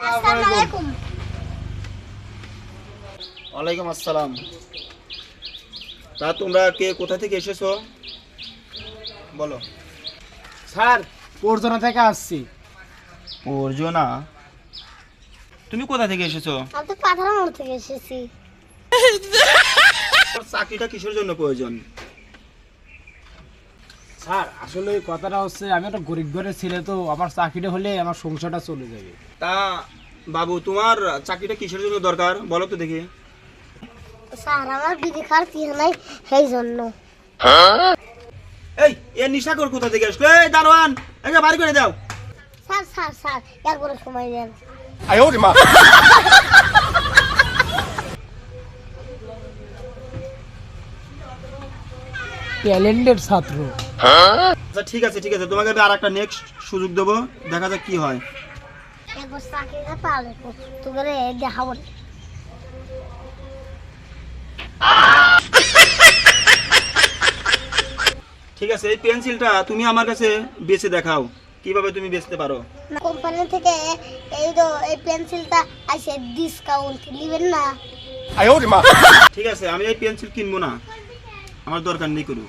আসসালামু আলাইকুম। ওয়ালাইকুম আসসালাম। তা তোমরা কে কোথা থেকে এসেছো বলো? স্যার পরজনা থেকে আসছি। অর্জনা, তুমি কোথা থেকে এসেছো? আমি তো পাথার মোড় থেকে এসেছি। তোর চাকরিটা কিসের জন্য প্রয়োজন? স্যার আসলে এই কথাটা হচ্ছে আমি একটা গরিব ঘরের ছেলে, তো আমার চাকরিটা হলে আমার সংসারটা চলে যাবে। তা বাবু, তোমার চাকরিটা কিসের জন্য দরকার বলো তো দেখি। স্যার আমার বিড়ি খাওয়ার টিহা নাই, সেই জন্য। এই এ নিশাকর কোথা থেকে আসলো? এই দারোয়ান, এটা বাড়ি করে দাও। স্যার স্যার স্যার একবারে সময় দেন। ট্যালেন্টেড ছাত্র। আচ্ছা ঠিক আছে ঠিক আছে, তোমাকে আমি আর একটা নেক্সট সুযোগ দেবো, দেখা যাক কি হয়। একবার চাকরিটা পালে তোকে দেখাবো। ঠিক আছে, এই পেন্সিলটা তুমি আমার কাছে বেচে দেখাও, কিভাবে তুমি বেচতে পারো। কোম্পানি থেকে এই পেন্সিলটা আছে, ডিসকাউন্ট নেবেন না? ঠিক আছে, আমি এই পেন্সিল কিনবো না, আমার দরকার নেই কোনো।